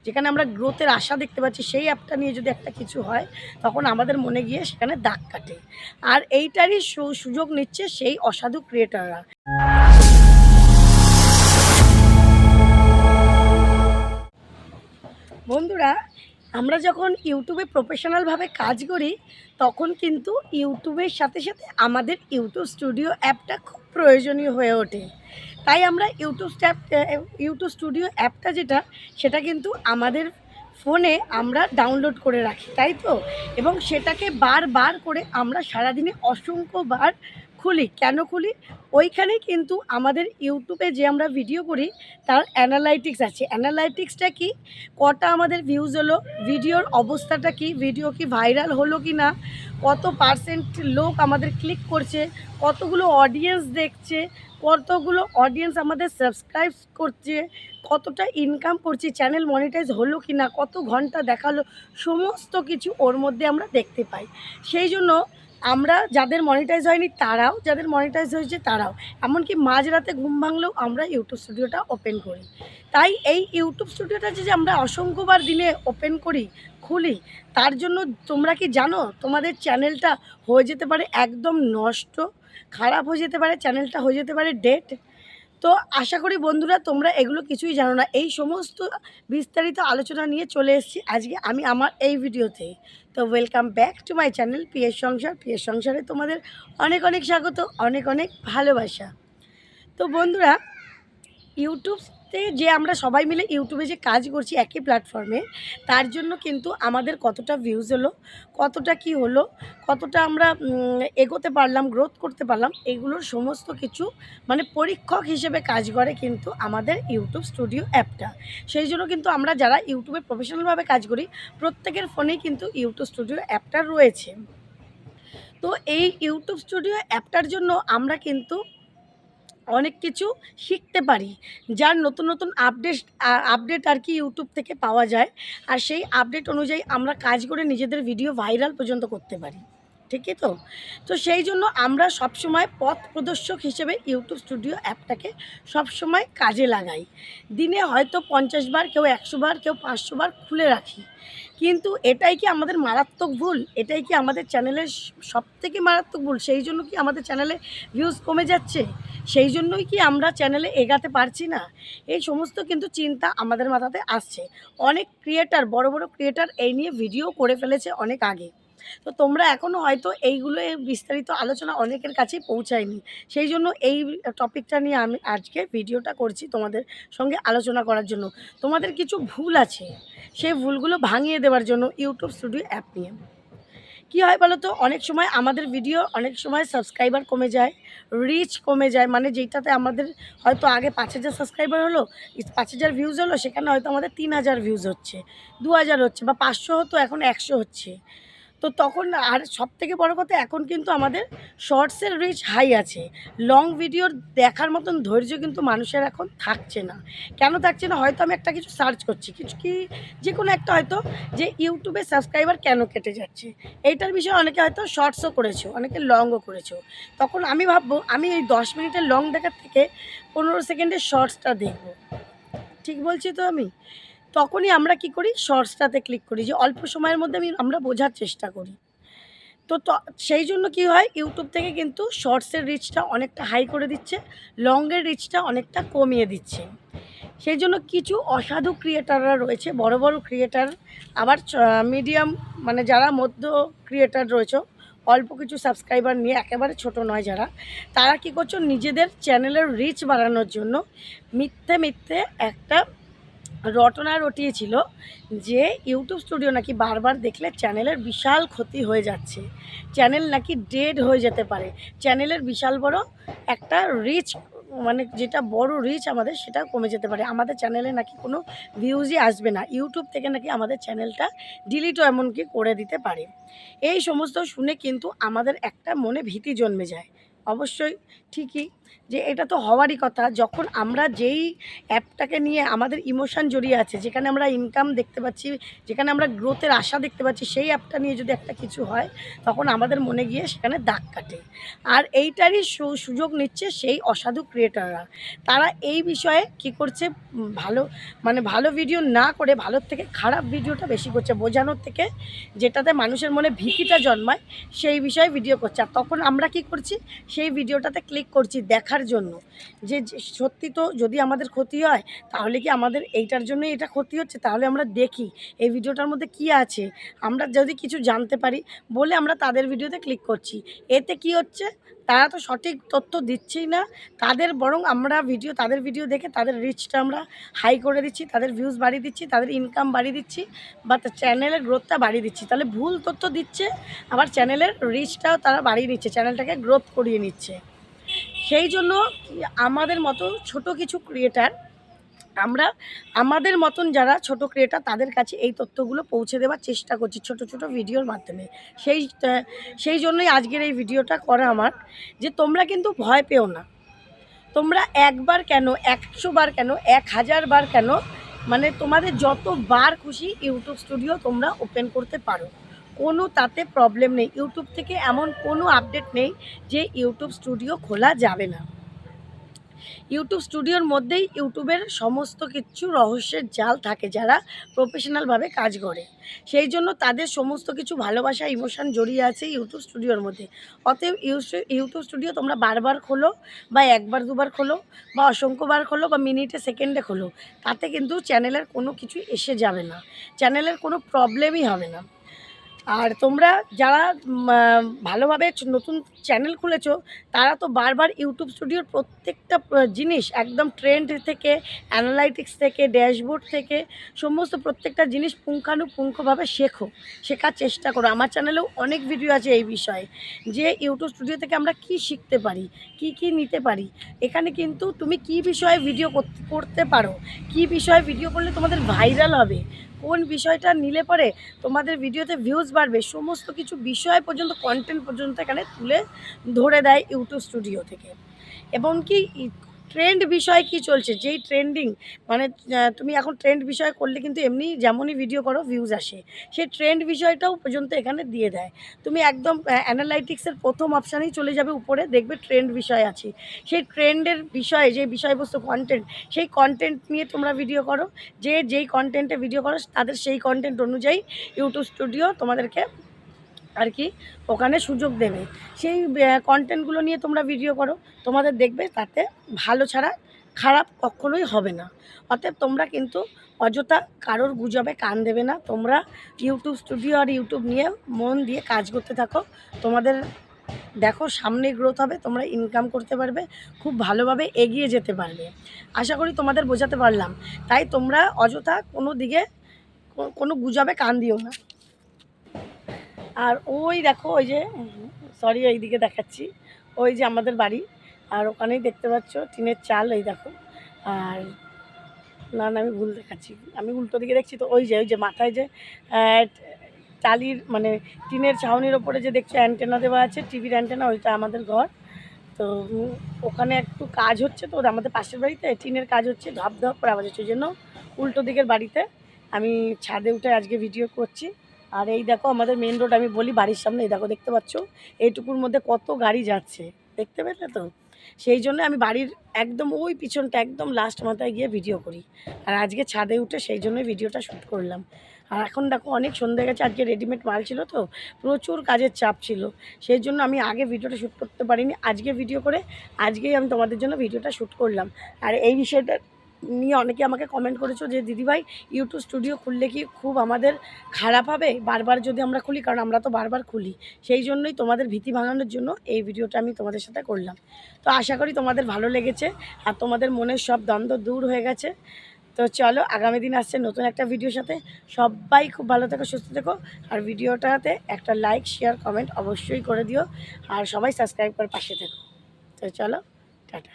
যেখানে আমরা গ্রোথের আশা দেখতে পাচ্ছি, সেই অ্যাপটা নিয়ে যদি একটা কিছু হয়, তখন আমাদের মনে গিয়ে সেখানে দাগ কাটে। আর এইটারই সুযোগ নিচ্ছে সেই অসাধু ক্রিয়েটাররা। বন্ধুরা, আমরা যখন ইউটিউবে প্রফেশনালভাবে কাজ করি, তখন কিন্তু ইউটিউবের সাথে সাথে আমাদের ইউটিউব স্টুডিও অ্যাপটা খুব প্রয়োজনীয় হয়ে ওঠে। তাই আমরা ইউটিউব স্টুডিও অ্যাপটা যেটা, সেটা কিন্তু আমাদের ফোনে আমরা ডাউনলোড করে রাখি, তাই তো? এবং সেটাকে বারবার করে আমরা সারাদিনে অসংখ্যবার খুলি। কেন খুলি? ওইখানে কিন্তু আমাদের ইউটিউবে যে আমরা ভিডিও করি, তার অ্যানালাইটিক্স আছে। অ্যানালাইটিক্সটা কি? কটা আমাদের ভিউজ হলো, ভিডিওর অবস্থাটা কি, ভিডিও কি ভাইরাল হলো কি না, কত পার্সেন্ট লোক আমাদের ক্লিক করছে, কতগুলো অডিয়েন্স দেখছে, কতগুলো অডিয়েন্স আমাদের সাবস্ক্রাইব করছে, কতটা ইনকাম করছি, চ্যানেল মনিটাইজ হলো কি না, কত ঘন্টা দেখালো, সমস্ত কিছু ওর মধ্যে আমরা দেখতে পাই। সেই জন্য আমরা যাদের মনিটাইজ হয়নি তারাও, যাদের মনিটাইজ হয়েছে তারাও, এমনকি মাঝরাতে ঘুম ভাঙলেও আমরা ইউটিউব স্টুডিওটা ওপেন করি। তাই এই ইউটিউব স্টুডিওটা যে আমরা অসংখ্যবার দিনে ওপেন করি, খুলি, তার জন্য তোমরা কি জানো তোমাদের চ্যানেলটা হয়ে যেতে পারে একদম নষ্ট, খারাপ হয়ে যেতে পারে, চ্যানেলটা হয়ে যেতে পারে ডেড। তো আশা করি বন্ধুরা তোমরা এগুলো কিছুই জানো না। এই সমস্ত বিস্তারিত আলোচনা নিয়ে চলে এসেছি আজকে আমি আমার এই ভিডিওতে। তো welcome back to my channel PS সংসার। পিএস সংসারে তোমাদের অনেক অনেক স্বাগত, অনেক অনেক ভালোবাসা। তো বন্ধুরা, ইউটিউবতে যে আমরা সবাই মিলে ইউটিউবে যে কাজ করছি একই প্ল্যাটফর্মে, তার জন্য কিন্তু আমাদের কতটা ভিউজ হলো, কতটা কি হলো, কতটা আমরা এগোতে পারলাম, গ্রোথ করতে পারলাম, এগুলোর সমস্ত কিছু মানে পরীক্ষক হিসেবে কাজ করে কিন্তু আমাদের ইউটিউব স্টুডিও অ্যাপটা। সেই জন্য কিন্তু আমরা যারা ইউটিউবে প্রফেশনালভাবে কাজ করি, প্রত্যেকের ফোনেই কিন্তু ইউটিউব স্টুডিও অ্যাপটা রয়েছে। তো এই ইউটিউব স্টুডিও অ্যাপটার জন্য আমরা কিন্তু অনেক কিছু শিখতে পারি, যার নতুন নতুন আপডেট আর কি ইউটিউব থেকে পাওয়া যায়। আর সেই আপডেট অনুযায়ী আমরা কাজ করে নিজেদের ভিডিও ভাইরাল পর্যন্ত করতে পারি, ঠিকই তো? তো সেই জন্য আমরা সবসময় পথ প্রদর্শক হিসেবে ইউটিউব স্টুডিও অ্যাপটাকে সবসময় কাজে লাগাই। দিনে হয়তো 50 বার, কেউ 100 বার, কেউ 500 বার খুলে রাখি। কিন্তু এটাই কি আমাদের মারাত্মক ভুল? এটাই কি আমাদের চ্যানেলের সবথেকে মারাত্মক ভুল? সেই জন্য কি আমাদের চ্যানেলে ভিউজ কমে যাচ্ছে? সেই জন্যই কি আমরা চ্যানেলে এগাতে পারছি না? এই সমস্ত কিন্তু চিন্তা আমাদের মাথাতে আসছে। অনেক ক্রিয়েটার, বড় বড় ক্রিয়েটার এই নিয়ে ভিডিও করে ফেলেছে অনেক আগে। তো তোমরা এখনও হয়তো এইগুলো বিস্তারিত আলোচনা অনেকের কাছেই পৌঁছায়নি। সেই জন্য এই টপিকটা নিয়ে আমি আজকে ভিডিওটা করছি তোমাদের সঙ্গে আলোচনা করার জন্য। তোমাদের কিছু ভুল আছে, সেই ভুলগুলো ভাঙিয়ে দেওয়ার জন্য ইউটিউব স্টুডিও অ্যাপ নিয়ে। কী হয় বলো তো? অনেক সময় আমাদের ভিডিও অনেক সময় সাবস্ক্রাইবার কমে যায়, রিচ কমে যায়। মানে যেইটাতে আমাদের হয়তো আগে ৫,০০০ সাবস্ক্রাইবার হলো, ৫,০০০ ভিউজ হলো, সেখানে হয়তো আমাদের ৩,০০০ ভিউজ হচ্ছে, ২,০০০ হচ্ছে, বা ৫০০ হতো এখন ১০০ হচ্ছে। তো তখন আর সবথেকে বড় কথা, এখন কিন্তু আমাদের শর্টসের রিচ হাই আছে। লং ভিডিওর দেখার মতন ধৈর্য কিন্তু মানুষের এখন থাকছে না। কেন থাকছে না? হয়তো আমি একটা কিছু সার্চ করছি, কিছু কি যে কোনো একটা হয়তো, যে ইউটিউবে সাবস্ক্রাইবার কেন কেটে যাচ্ছে? এইটার বিষয়ে অনেকে হয়তো শর্টসও করেছো, অনেকে লংও করেছো। তখন আমি ভাববো আমি এই ১০ মিনিটের লং দেখার থেকে ১৫ সেকেন্ডের শর্টসটা দেখব। ঠিক বলছি তো আমি? তখনই আমরা কি করি? শর্টসটাতে ক্লিক করি, যে অল্প সময়ের মধ্যে আমরা বোঝার চেষ্টা করি। সেই জন্য কি হয়, ইউটিউব থেকে কিন্তু শর্টসের রিচটা অনেকটা হাই করে দিচ্ছে, লংয়ের রিচটা অনেকটা কমিয়ে দিচ্ছে। সেই জন্য কিছু অসাধু ক্রিয়েটাররা রয়েছে, বড় বড় ক্রিয়েটার, আবার মিডিয়াম, মানে যারা মধ্য ক্রিয়েটার রয়েছে, অল্প কিছু সাবস্ক্রাইবার নিয়ে, একেবারে ছোট নয় যারা, তারা কী করছো, নিজেদের চ্যানেলের রিচ বাড়ানোর জন্য মিথ্যে মিথ্যে একটা রটনা রটিয়েছিল যে ইউটিউব স্টুডিও নাকি বারবার দেখলে চ্যানেলের বিশাল ক্ষতি হয়ে যাচ্ছে, চ্যানেল নাকি ডেড হয়ে যেতে পারে, চ্যানেলের বিশাল বড় একটা রিচ, মানে যেটা বড় রিচ আমাদের, সেটা কমে যেতে পারে, আমাদের চ্যানেলে নাকি কোনো ভিউজই আসবে না, ইউটিউব থেকে নাকি আমাদের চ্যানেলটা ডিলিটও এমনকি করে দিতে পারে। এই সমস্ত শুনে কিন্তু আমাদের একটা মনে ভীতি জন্মে যায়। অবশ্যই ঠিকই, যে এটা তো হওয়ারই কথা। যখন আমরা যেই অ্যাপটাকে নিয়ে আমাদের ইমোশান জড়িয়ে আছে, যেখানে আমরা ইনকাম দেখতে পাচ্ছি, যেখানে আমরা গ্রোথের আশা দেখতে পাচ্ছি, সেই অ্যাপটা নিয়ে যদি একটা কিছু হয়, তখন আমাদের মনে গিয়ে সেখানে দাগ কাটে। আর এইটারই সুযোগ নিচ্ছে সেই অসাধু ক্রিয়েটাররা। তারা এই বিষয়ে কী করছে, ভালো ভিডিও না করে ভালোর থেকে খারাপ ভিডিওটা বেশি করছে, বোঝানোর থেকে যেটাতে মানুষের মনে ভীতিটা জন্মায় সেই বিষয়ে ভিডিও করছে। আর তখন আমরা কি করছি, সেই ভিডিওটাতে ক্লিক করছি দেখার জন্য যে সত্যি তো যদি আমাদের ক্ষতি হয় তাহলে কি আমাদের এইটার জন্যই এটা ক্ষতি হচ্ছে, তাহলে আমরা দেখি এই ভিডিওটার মধ্যে কি আছে, আমরা যদি কিছু জানতে পারি বলে আমরা তাদের ভিডিওতে ক্লিক করছি। এতে কি হচ্ছে, তারা তো সঠিক তথ্য দিচ্ছেই না, বরং আমরা তাদের ভিডিও দেখে তাদের রিচটা আমরা হাই করে দিচ্ছি, তাদের ভিউজ বাড়িয়ে দিচ্ছি, তাদের ইনকাম বাড়িয়ে দিচ্ছি বা চ্যানেলের গ্রোথটা বাড়িয়ে দিচ্ছি। তাহলে ভুল তথ্য দিচ্ছে, আবার চ্যানেলের রিচটাও তারা বাড়িয়ে নিচ্ছে, চ্যানেলটাকে গ্রোথ করিয়ে নিচ্ছে। সেই জন্য আমাদের মতো ছোট কিছু ক্রিয়েটার, আমরা আমাদের মতন যারা ছোট ক্রিয়েটার তাদের কাছে এই তথ্যগুলো পৌঁছে দেওয়ার চেষ্টা করছি ছোট ছোট ভিডিওর মাধ্যমে। সেই জন্যই আজকের এই ভিডিওটা করা আমার, যে তোমরা কিন্তু ভয় পেও না। তোমরা একবার কেন, 100 বার কেন, 1000 বার কেন, মানে তোমাদের যতবার খুশি ইউটিউব স্টুডিও তোমরা ওপেন করতে পারো, কোনো তাতে প্রবলেম নেই। ইউটিউব থেকে এমন কোনো আপডেট নেই যে ইউটিউব স্টুডিও খোলা যাবে না। ইউটিউব স্টুডিওর মধ্যেই ইউটিউবের সমস্ত কিছু রহস্যের জাল থাকে যারা প্রফেশনালভাবে কাজ করে। সেই জন্য তাদের সমস্ত কিছু ভালোবাসা, ইমোশান জড়িয়ে আছে ইউটিউব স্টুডিওর মধ্যে। অতএব ইউটিউব স্টুডিও তোমরা বারবার খোলো বা একবার দুবার খোলো বা অসংখ্যবার খোলো বা মিনিটে সেকেন্ডে খোলো, তাতে কিন্তু চ্যানেলের কোনো কিছু এসে যাবে না, চ্যানেলের কোনো প্রবলেমই হবে না। আর তোমরা যারা ভালোভাবে নতুন চ্যানেল খুলেছো, তারা তো বারবার ইউটিউব স্টুডিওর প্রত্যেকটা জিনিস একদম ট্রেন্ড থেকে, অ্যানালাইটিক্স থেকে, ড্যাশবোর্ড থেকে সমস্ত প্রত্যেকটা জিনিস পুঙ্খানুপুঙ্খভাবে শেখার চেষ্টা করো। আমার চ্যানেলেও অনেক ভিডিও আছে এই বিষয়ে, যে ইউটিউব স্টুডিও থেকে আমরা কি শিখতে পারি, কি নিতে পারি। এখানে কিন্তু তুমি কি বিষয়ে ভিডিও করতে পারো, কি বিষয়ে ভিডিও করলে তোমাদের ভাইরাল হবে, কোন বিষয়টা নিলে পরে তোমাদের ভিডিওতে ভিউজ বাড়বে, সমস্ত কিছু বিষয় পর্যন্ত, কন্টেন্ট পর্যন্ত এখানে তুলে ধরে দেয় ইউটিউব স্টুডিও থেকে। এবং কি ট্রেন্ড বিষয় কি চলছে, যেই ট্রেন্ডিং, মানে তুমি এখন ট্রেন্ড বিষয় করলে কিন্তু এমনি যেমনই ভিডিও করো ভিউজ আসে, সেই ট্রেন্ড বিষয়টাও পর্যন্ত এখানে দিয়ে দেয়। তুমি একদম অ্যানালাইটিক্সের প্রথম অপশানেই চলে যাবে, উপরে দেখবে ট্রেন্ড বিষয় আছে, সেই ট্রেন্ডের বিষয়ে যে বিষয়বস্তু কন্টেন্ট, সেই কন্টেন্ট নিয়ে তোমরা ভিডিও করো, যেই কন্টেন্টে ভিডিও করো তাদের সেই কন্টেন্ট অনুযায়ী ইউটিউব স্টুডিও তোমাদেরকে আর কি ওখানে সুযোগ দেবে। সেই কন্টেন্টগুলো নিয়ে তোমরা ভিডিও করো, তোমাদের দেখবে তাতে ভালো ছাড়া খারাপ কখনোই হবে না। অতএব তোমরা কিন্তু অযথা কারোর গুজবে কান দেবে না। তোমরা ইউটিউব স্টুডিও আর ইউটিউব নিয়ে মন দিয়ে কাজ করতে থাকো, তোমাদের দেখো সামনে গ্রোথ হবে, তোমরা ইনকাম করতে পারবে, খুব ভালোভাবে এগিয়ে যেতে পারবে। আশা করি তোমাদের বোঝাতে পারলাম। তাই তোমরা অযথা কোনো দিকে কোনো গুজবে কান দিও না। আর ওই দেখো, ওই যে সরি এইদিকে দেখাচ্ছি, ওই যে আমাদের বাড়ি, আর ওখানেই দেখতে পাচ্ছ টিনের চাল, এই দেখো। আর না আমি ভুল দেখাচ্ছি, আমি উল্টো দিকে দেখছি তো, ওই যে মাথায় যে টালির মানে টিনের ছাউনির ওপরে যে দেখছো অ্যান্টেনা দেওয়া আছে, টিভির অ্যান্টেনা, ওইটা আমাদের ঘর। তো ওখানে একটু কাজ হচ্ছে, তো আমাদের পাশের বাড়িতে টিনের কাজ হচ্ছে, ধপ ধপ করে আওয়াজ হচ্ছে, ওই জন্য উল্টো দিকের বাড়িতে আমি ছাদে উঠে আজকে ভিডিও করছি। আর এই দেখো আমাদের মেন রোড, আমি বলি বাড়ির সামনে, এই দেখো দেখতে পাচ্ছ এইটুকুর মধ্যে কত গাড়ি যাচ্ছে, দেখতে পেলে তো। সেই জন্য আমি বাড়ির একদম ওই পিছনটা একদম লাস্ট মাথায় গিয়ে ভিডিও করি। আর আজকে ছাদে উঠে সেই জন্যই ভিডিওটা শ্যুট করলাম। আর এখন দেখো অনেক সন্ধ্যে গেছে, আজকে রেডিমেড মাল ছিল তো, প্রচুর কাজের চাপ ছিল, সেই জন্য আমি আগে ভিডিওটা শ্যুট করতে পারিনি। আজকে ভিডিও করে আজকেই আমি তোমাদের জন্য ভিডিওটা শ্যুট করলাম। আর এই বিষয়টা নিয়ে অনেকে আমাকে কমেন্ট করেছো যে দিদিভাই ইউটিউব স্টুডিও খুললে কি খুব আমাদের খারাপ হবে বারবার যদি আমরা খুলি, কারণ আমরা তো বারবার খুলি। সেই জন্যই তোমাদের ভীতি ভাঙানোর জন্য এই ভিডিওটা আমি তোমাদের সাথে করলাম। তো আশা করি তোমাদের ভালো লেগেছে আর তোমাদের মনের সব দ্বন্দ্ব দূর হয়ে গেছে। তো চলো, আগামী দিন আসছে নতুন একটা ভিডিওর সাথে। সবাই খুব ভালো থেকো, সুস্থ থেকো। আর ভিডিওটাতে একটা লাইক, শেয়ার, কমেন্ট অবশ্যই করে দিও। আর সবাই সাবস্ক্রাইব করে পাশে থেকো। তো চলো, টাটা।